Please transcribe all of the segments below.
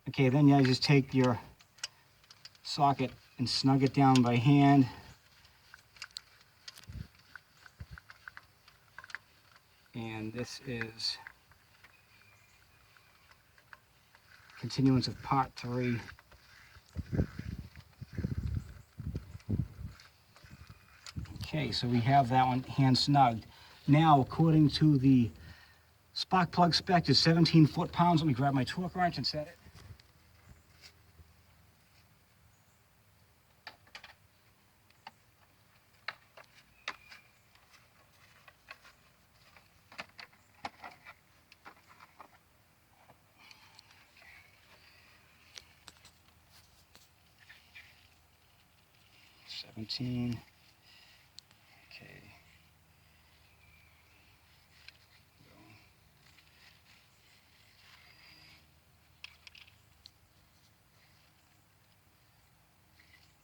Okay, then you just take your socket and snug it down by hand. And this is continuance of part 3. Okay, so we have that one hand snugged. Now, according to the spark plug spec, is 17 foot-pounds. Let me grab my torque wrench and set it. Okay. 17. Okay.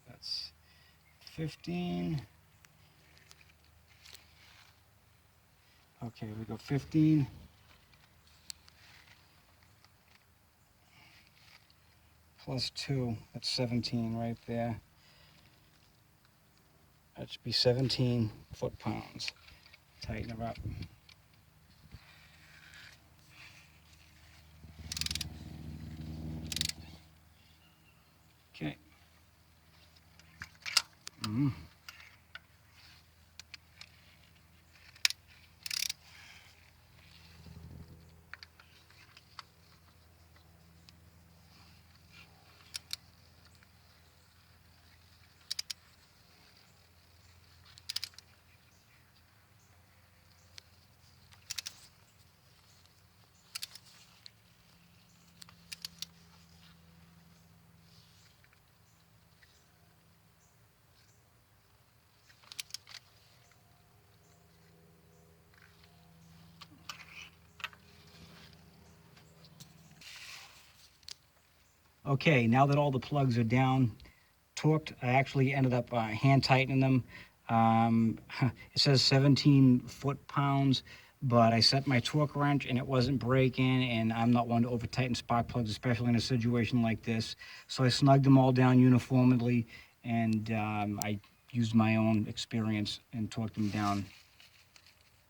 That's 15. Okay, we go 15. Plus 2, that's 17 right there. That should be 17 foot-pounds. Tighten her up. Okay. Okay, now that all the plugs are down, torqued, I actually ended up hand tightening them. It says 17 foot-pounds, but I set my torque wrench and it wasn't breaking, and I'm not one to over tighten spark plugs, especially in a situation like this. So I snugged them all down uniformly, and I used my own experience and torqued them down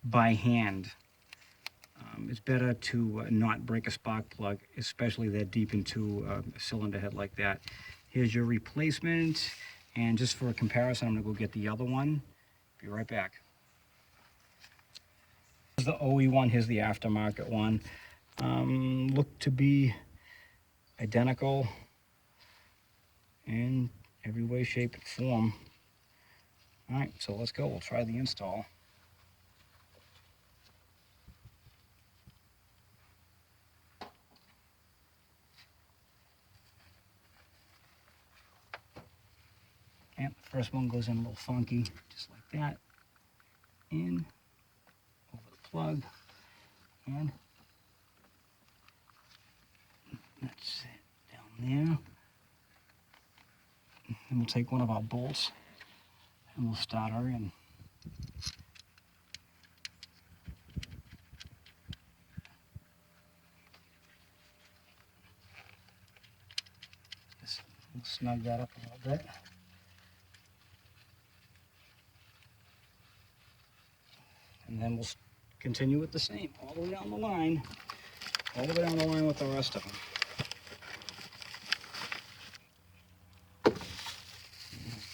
by hand. It's better to not break a spark plug, especially that deep into a cylinder head like that. Here's your replacement, and just for a comparison, I'm gonna go get the other one. Be right back. Here's the OE one, here's the aftermarket one. Look to be identical in every way, shape, and form. All right, so let's go, we'll try the install. And the first one goes in a little funky, just like that. In, over the plug, and that's it down there. And we'll take one of our bolts and we'll start her in. Just we'll snug that up a little bit. And then we'll continue with the same, all the way down the line, all the way down the line with the rest of them.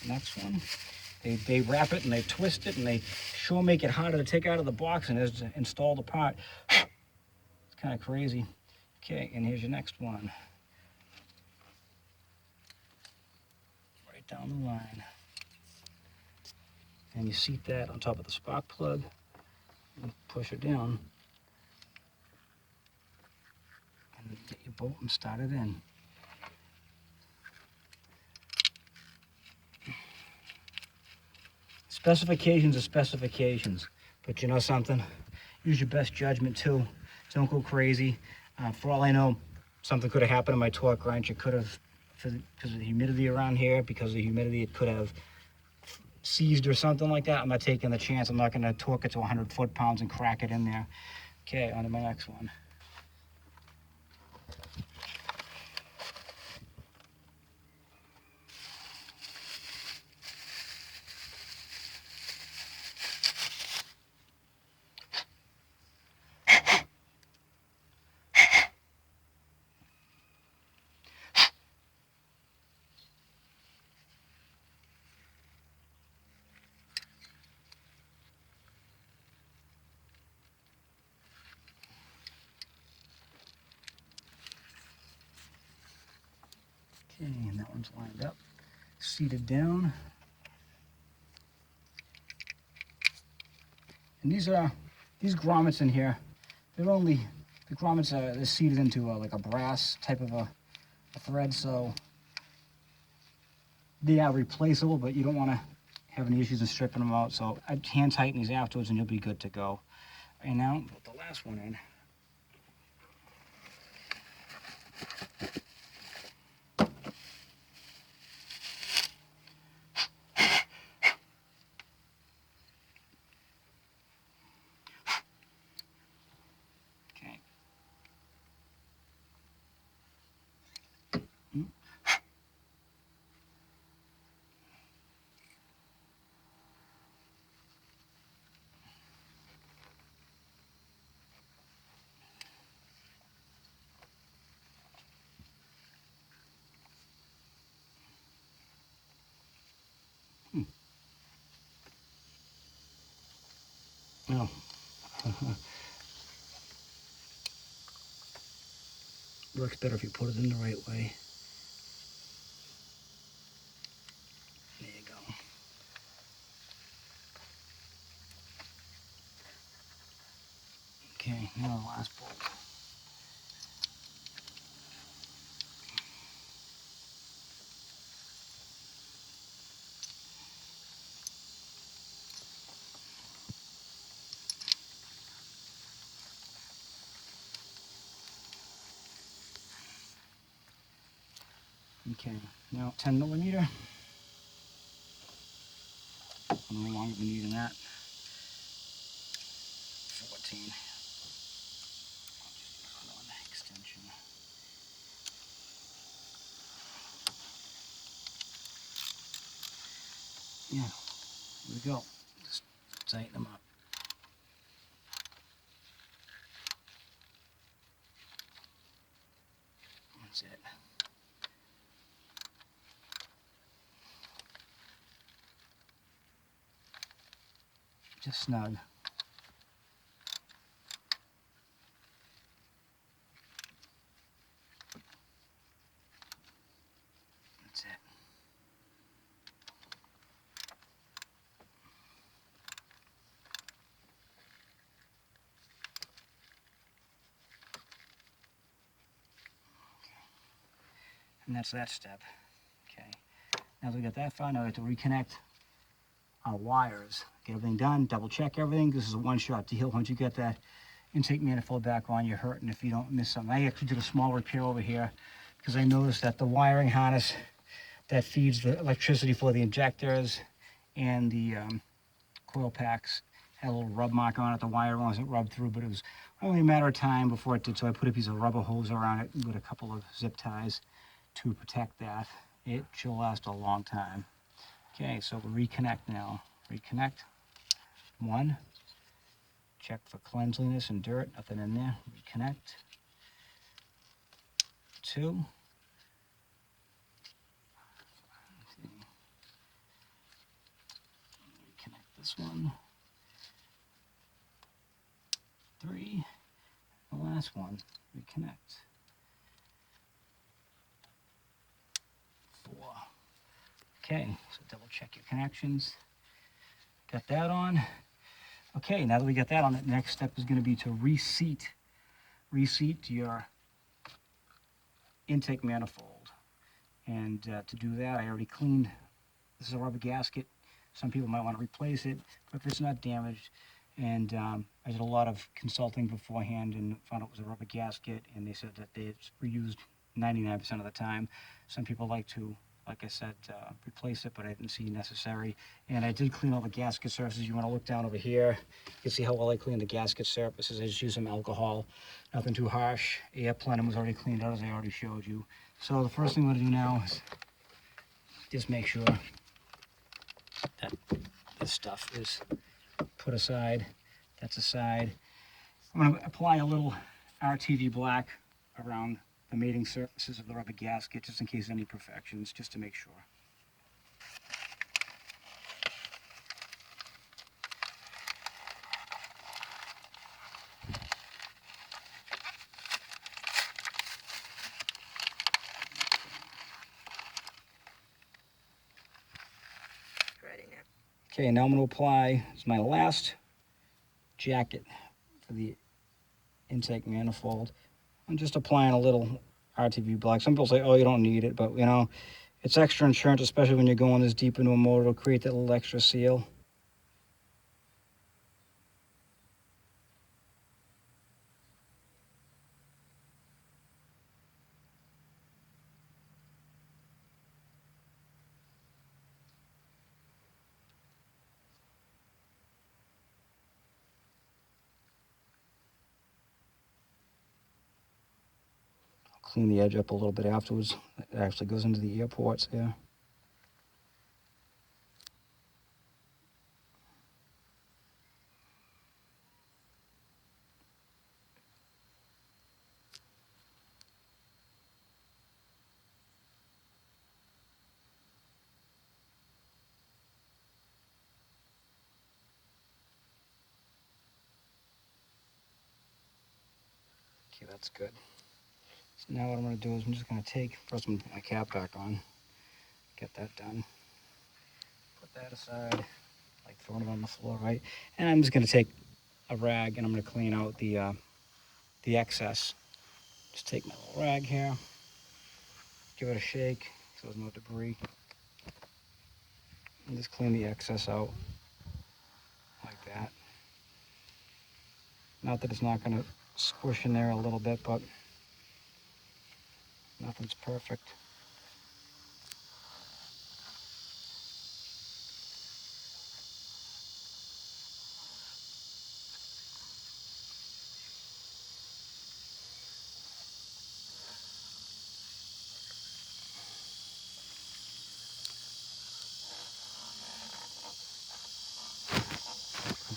Next one, they wrap it and they twist it and they sure make it harder to take out of the box and as to install the part. It's kind of crazy. Okay, and here's your next one. Right down the line. And you seat that on top of the spark plug and push it down. And get your bolt and start it in. Specifications are specifications, but you know something? Use your best judgment too. Don't go crazy. For all I know, something could have happened to my torque wrench. It could have, because of the humidity around here, because of the humidity, it could have seized or something like that. I'm not taking the chance. I'm not going to torque it to 100 foot-pounds and crack it in there. Okay, on to my next one. Okay, and that one's lined up, seated down. And these grommets in here, the grommets are seated into like a brass type of a thread, so they are replaceable, but you don't want to have any issues in stripping them out. So I'd hand tighten these afterwards and you'll be good to go. And now put the last one in. Okay. Oh. Works better if you put it in the right way. There you go. Okay, now the last bolt. Okay, now 10 millimeter. I'm no longer needing that. 14. Put on the extension. Yeah, here we go. Just tighten them up. That's it. Just snug. That's it. And that's that step. Okay. Now that we got that far, now we have to reconnect our wires. Get everything done, double check everything. This is a one-shot deal. Once you get that intake manifold back on, you're hurting if you don't miss something. I actually did a small repair over here because I noticed that the wiring harness that feeds the electricity for the injectors and the coil packs had a little rub mark on it. The wire wasn't rubbed through, but it was only a matter of time before it did. So I put a piece of rubber hose around it with a couple of zip ties to protect that. It should last a long time. Okay, so we'll reconnect now. Reconnect. 1. Check for cleanliness and dirt. Nothing in there. Reconnect. 2. Reconnect this one. 3. The last one. Reconnect. 4. Okay, so double check your connections. Got that on. Okay, now that we got that on, the next step is going to be to reseat your intake manifold. And to do that, I already cleaned. This is a rubber gasket. Some people might want to replace it, but if it's not damaged. And I did a lot of consulting beforehand and found out it was a rubber gasket, and they said that it's reused 99% of the time. Some people like to, like I said, replace it, but I didn't see necessary. And I did clean all the gasket surfaces. You want to look down over here. You can see how well I cleaned the gasket surfaces. I just used some alcohol, nothing too harsh. Air plenum was already cleaned out, as I already showed you. So the first thing I'm going to do now is just make sure that this stuff is put aside. That's aside. I'm going to apply a little RTV black around the mating surfaces of the rubber gasket, just in case any imperfections, just to make sure. Okay, now I'm going to apply, it's my last jacket for the intake manifold. I'm just applying a little RTV black. Some people say, oh, you don't need it, but you know, it's extra insurance, especially when you're going this deep into a motor. It'll create that little extra seal. I'll clean the edge up a little bit afterwards. It actually goes into the ear ports here. Okay, that's good. So now what I'm going to do is I'm just going to take, first I'm going to put my cap back on, get that done. Put that aside, like throwing it on the floor, right? And I'm just going to take a rag and I'm going to clean out the excess. Just take my little rag here, give it a shake so there's no debris, and just clean the excess out like that. Not that it's not going to squish in there a little bit, but nothing's perfect.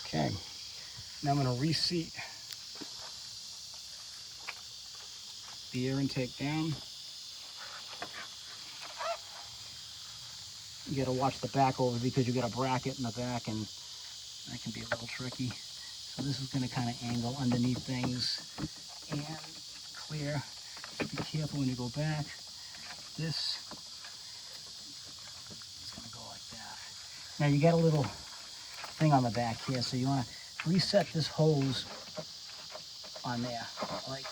Okay, now I'm going to reseat the air intake down. You got to watch the back over because you got a bracket in the back and that can be a little tricky. So this is going to kind of angle underneath things and clear. Be careful when you go back. This is going to go like that. Now you got a little thing on the back here, so you want to reset this hose on there. Like,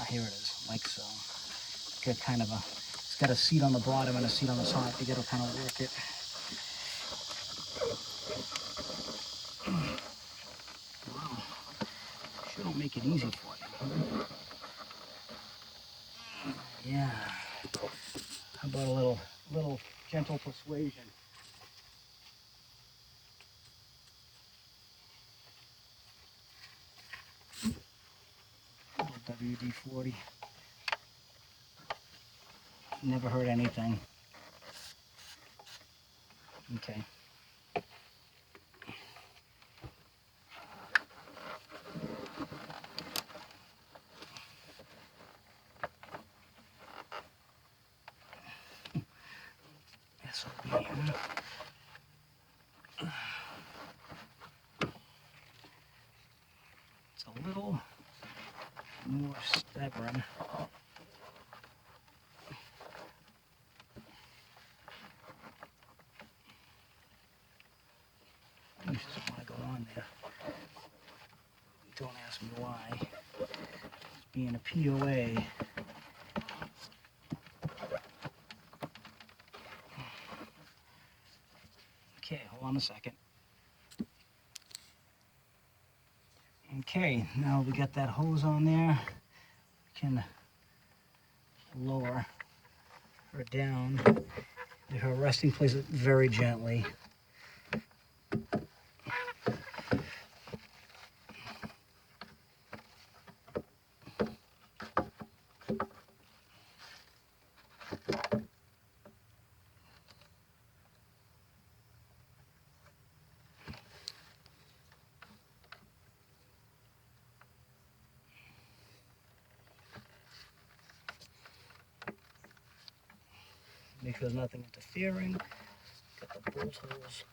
here it is, like so. Got kind of a, it's got a seat on the bottom and a seat on the top. You got to kind of work it. Wow, sure don't make it easy for you. Yeah. How about a little gentle persuasion? WD-40. Never hurt anything. Okay. This will be here. It's a little more stubborn. You just want to go on there. Don't ask me why. Being a POA. Okay, hold on a second. Okay, now we got that hose on there. We can lower her down to her resting place very gently. Make sure there's nothing interfering. Got the bolt holes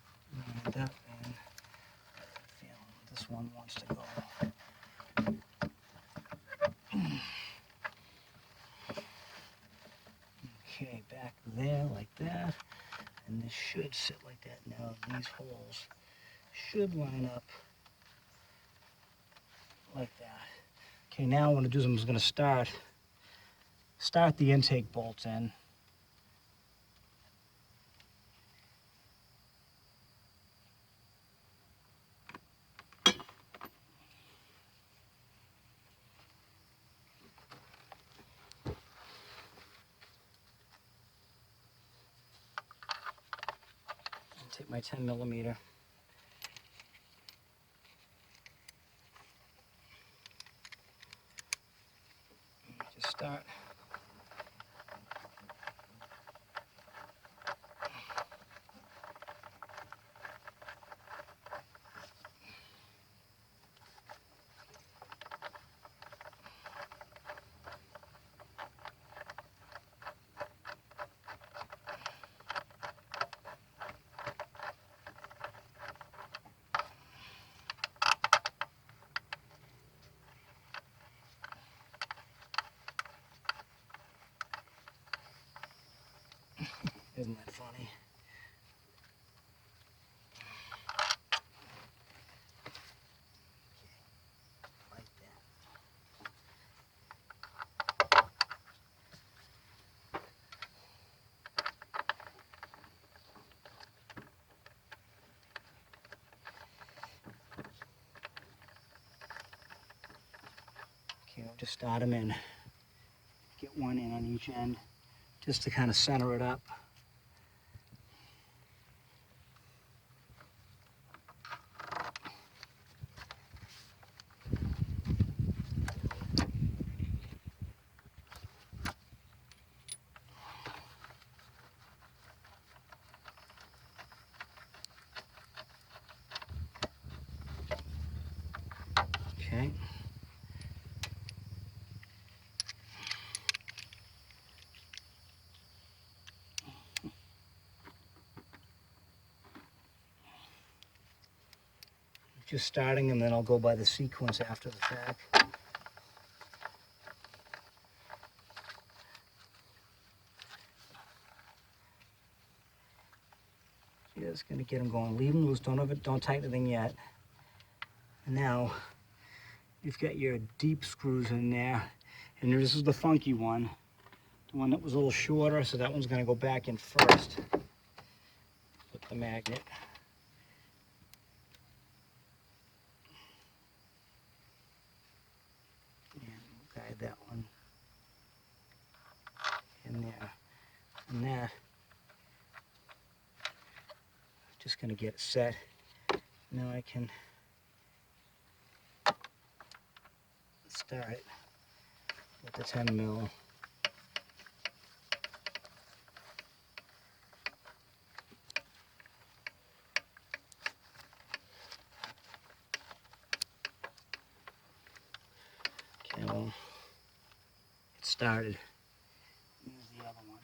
lined up, and this one wants to go. should sit like that now. These holes should line up like that. Okay, now what I'm going to do is I'm just going to start the intake bolts in. Take my 10 millimeter. Just start. Isn't that funny? Like that. Okay, I'll just start them in. Get one in on each end, just to kind of center it up. Okay. Just starting, and then I'll go by the sequence after the fact. Just gonna get them going. Leave them loose. Don't tighten anything yet. And now you've got your deep screws in there, and this is the funky one, the one that was a little shorter. So that one's gonna go back in first with the magnet. Guide that one in there, and that, just gonna get it set. Now I can start with the 10 mil. Okay, well, it started. Here's the other one.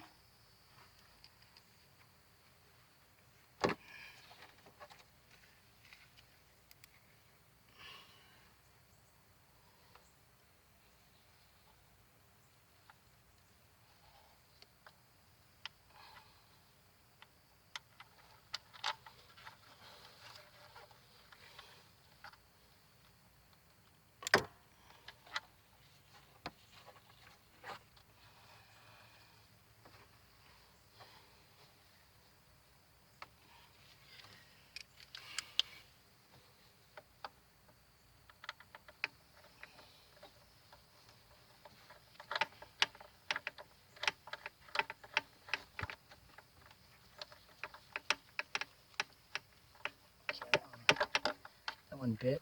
That one bit.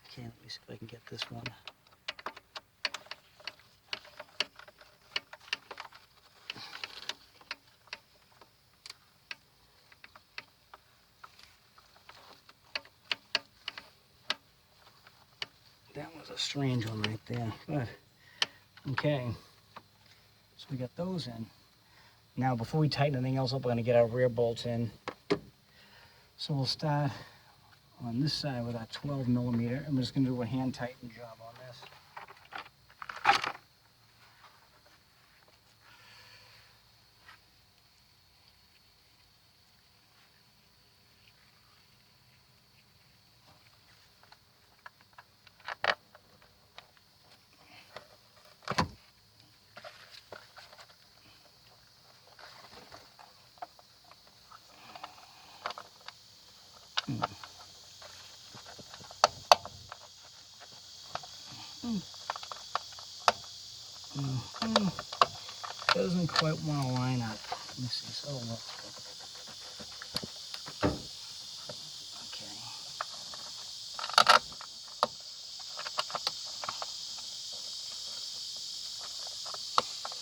Okay, let me see if I can get this one. That was a strange one right there, but okay. So we got those in. Now before we tighten anything else up, we're gonna get our rear bolts in. So we'll start on this side with our 12 millimeter. I'm just gonna do a hand tighten job on this. Doesn't quite want to line up. Let me see. So let's go. Okay.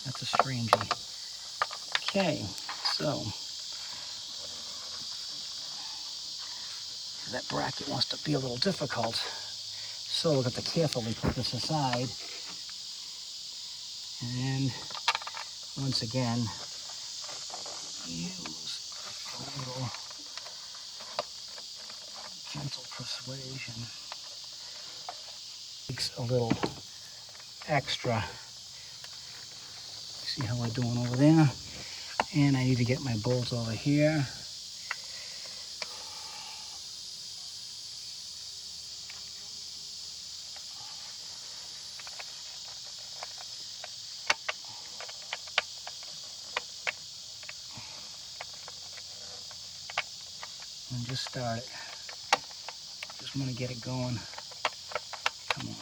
That's a strangey. Okay, so that bracket wants to be a little difficult. So we'll have to carefully put this aside. And once again, use a little gentle persuasion. Takes a little extra. See how we're doing over there? And I need to get my bolts over here. And just start it. Just want to get it going. Come on.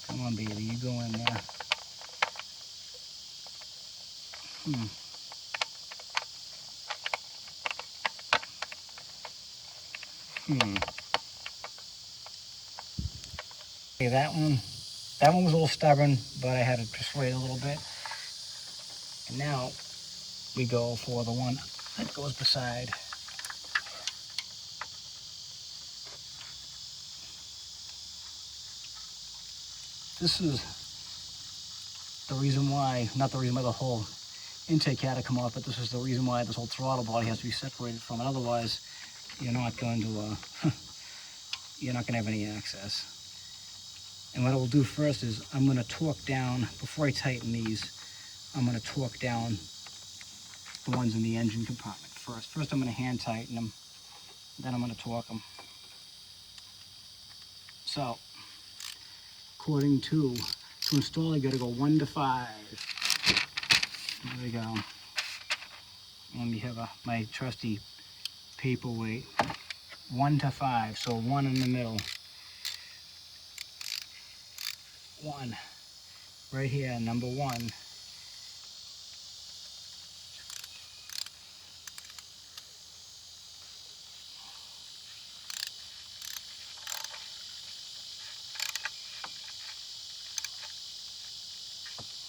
Come on, baby. You go in there. Okay, that one was a little stubborn, but I had to persuade a little bit. And now we go for the one that goes beside. This is the reason why, not the reason why the whole intake had to come off, but this is the reason why this whole throttle body has to be separated from it. Otherwise, you're not going to you're not going to have any access. And what I will do first is I'm going to torque down, before I tighten these, I'm going to torque down the ones in the engine compartment first. First I'm going to hand tighten them, then I'm going to torque them. So, according to install, you got to go 1 to 5. There we go. And we have my trusty paperweight. 1 to 5, so 1 in the middle. 1. Right here, number 1.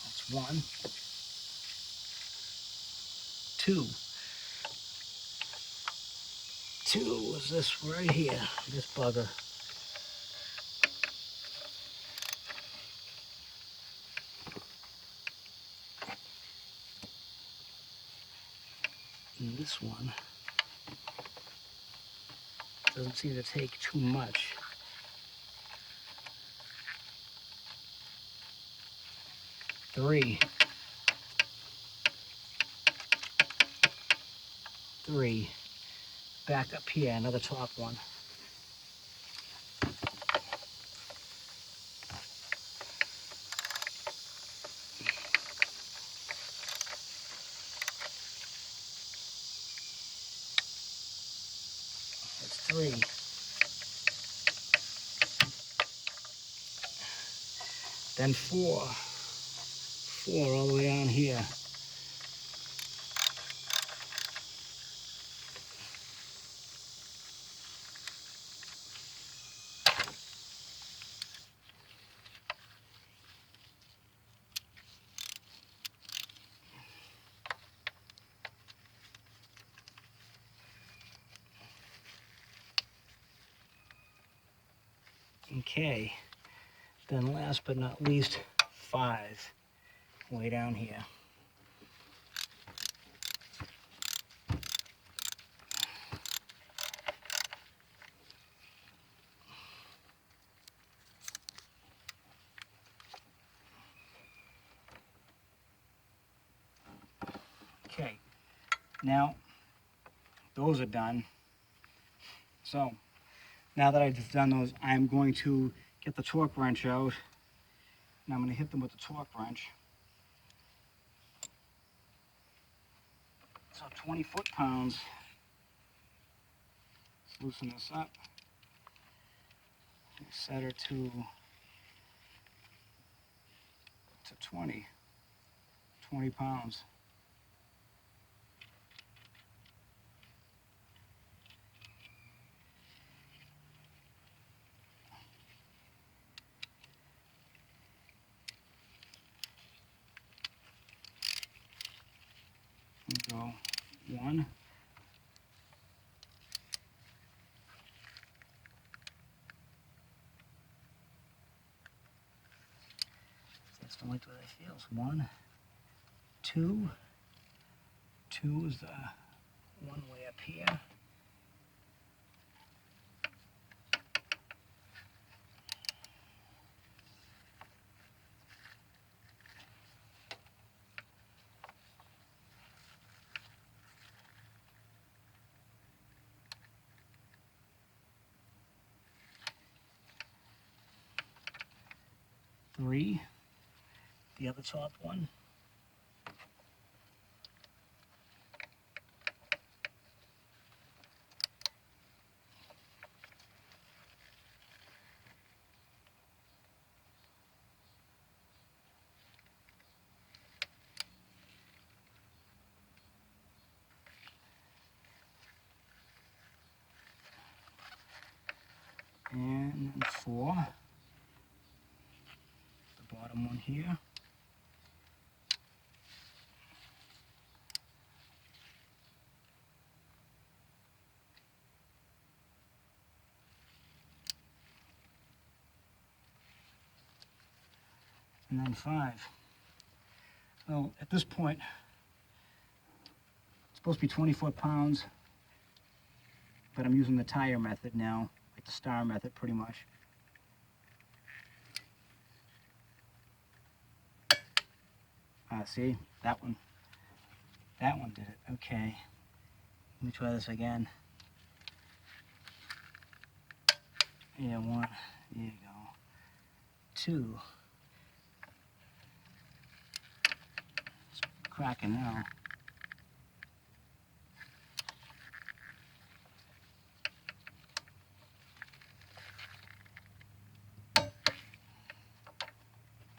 That's 1. 2. 2 is this right here, this bugger. And this one doesn't seem to take too much. 3. 3. Back up here, another top one. That's 3. Then 4. 4 all the way down here. Okay, then last but not least, 5, way down here. Okay, now those are done. So now that I've done those, I'm going to get the torque wrench out, and I'm going to hit them with the torque wrench. So 20 foot-pounds. Let's loosen this up. Set her to 20 pounds. Go 1. That's the length where that feels. 1, 2. 2 is the one way up here. Three, the other top one. And 4, the bottom one here. And then 5. Well, at this point, it's supposed to be 24 pounds, but I'm using the tire method now, like the star method pretty much. See, that one did it. Okay, let me try this again. Yeah, 1, there you go. 2, it's cracking now.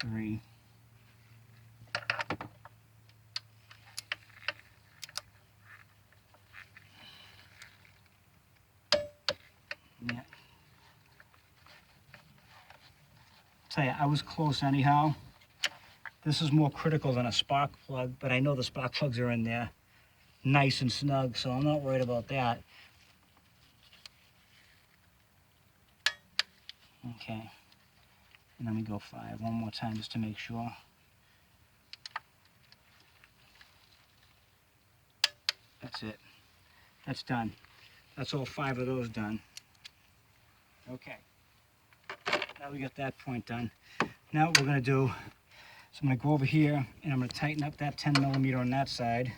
3. Yeah. Tell you, I was close anyhow. This is more critical than a spark plug, but I know the spark plugs are in there nice and snug, so I'm not worried about that. Okay, and let me go 5 one more time just to make sure. That's it. That's done. That's all 5 of those done. Okay, now we got that point done. Now what we're going to do is I'm going to go over here and I'm going to tighten up that 10 millimeter on that side.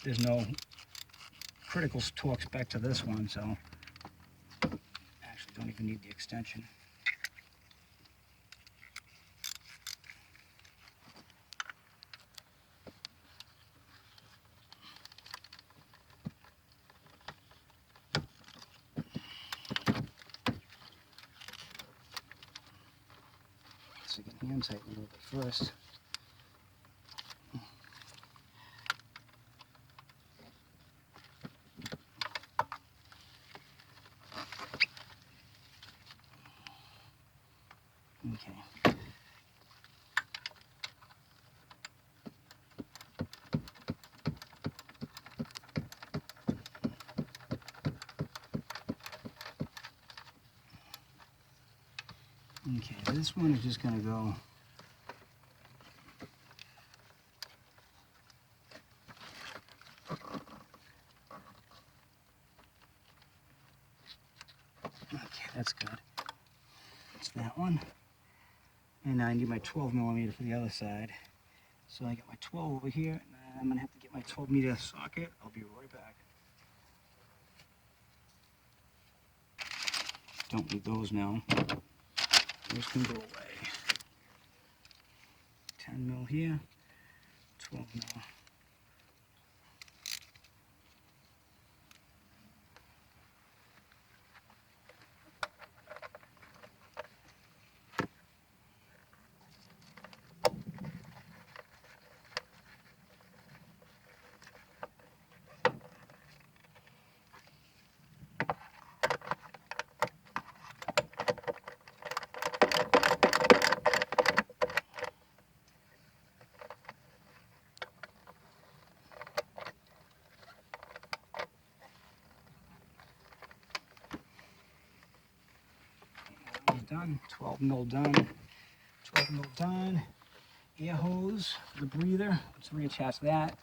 There's no critical torque spec to this one, so actually don't even need the extension. So I can hand tighten a little bit first. Okay. Okay, this one is just going to go okay, that's good. That's that one. And now I need my 12 millimeter for the other side. So I got my 12 over here, and I'm going to have to get my 12 meter socket. I'll be right back. Don't need those now. Those can go away. 10 mil here, 12 mil done, 12 mil done, 12 mil done. Air hose for the breather. Let's reattach that.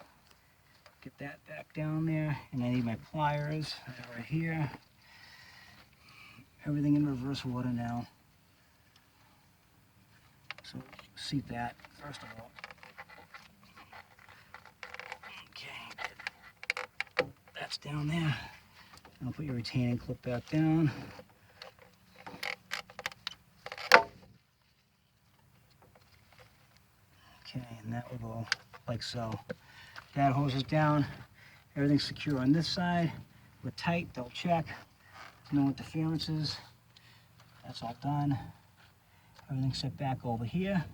Get that back down there. And I need my pliers right here. Everything in reverse order now. So seat that first of all. Okay, that's down there. I'll put your retaining clip back down. Okay, and that will go like so. That hose is down. Everything's secure on this side. We're tight, double check. No interferences. That's all done. Everything's set back over here.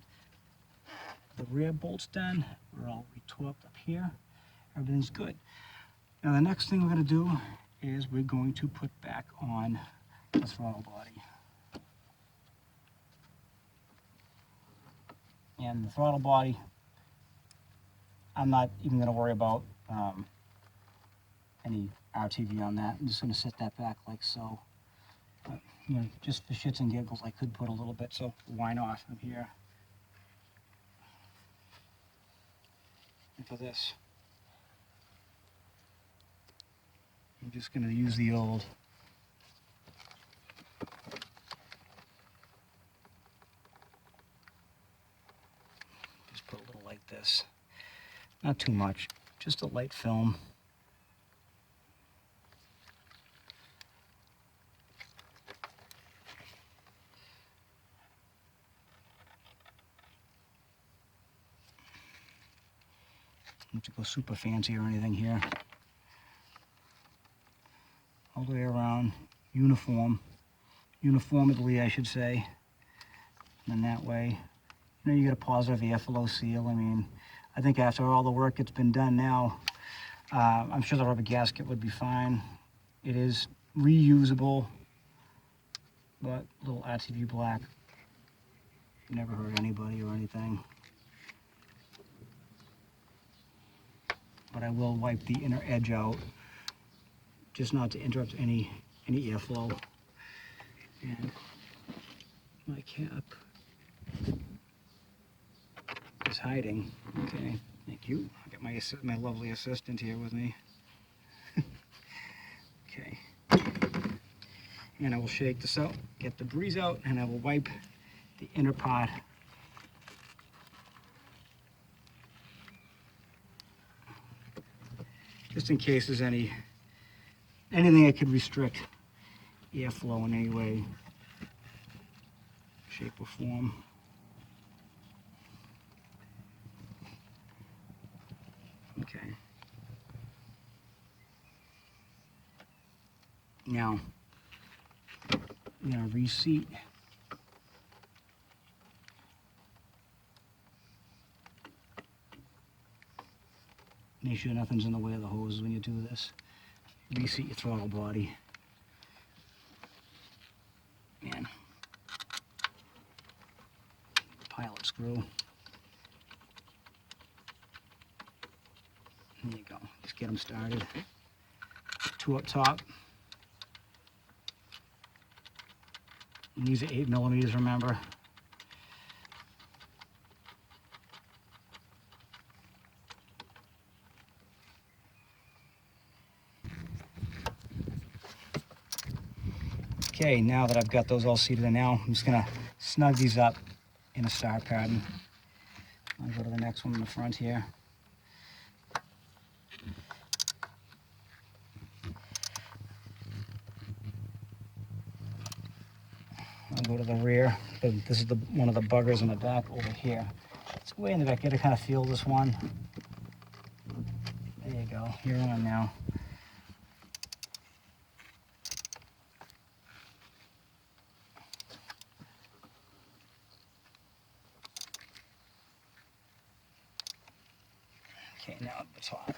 The rear bolt's done. We're all retorqued up here. Everything's good. Now the next thing we're going to do is we're going to put back on the throttle body. And the throttle body, I'm not even going to worry about any RTV on that. I'm just going to set that back like so. But, you know, just for shits and giggles, I could put a little bit, so why not? I'm here. And for this, I'm just going to use the old just put a little like this. Not too much, just a light film. Don't have to go super fancy or anything here. All the way around, uniformly I should say. And then that way, you know, you get a positive airflow seal. I mean, I think after all the work that's been done now, I'm sure the rubber gasket would be fine. It is reusable, but a little RTV black never hurt anybody or anything. But I will wipe the inner edge out, just not to interrupt any airflow. And my cap is hiding. Okay, thank you. I got my lovely assistant here with me. Okay. And I will shake this out, get the grease out, and I will wipe the inner part. Just in case there's anything that could restrict airflow in any way, shape, or form. Okay. Now, I'm going to reseat. Make sure nothing's in the way of the hose when you do this. Reseat your throttle body. Man. Pilot screw. There you go. Just get them started. 2 up top. And these are 8mm, remember. Okay, now that I've got those all seated in now, I'm just gonna snug these up in a star pattern. I'll go to the next one in the front here. I'll go to the rear. This is one of the buggers in the back over here. It's way in the back. Get to kind of feel this one. There you go. You're on now. Okay, now the top.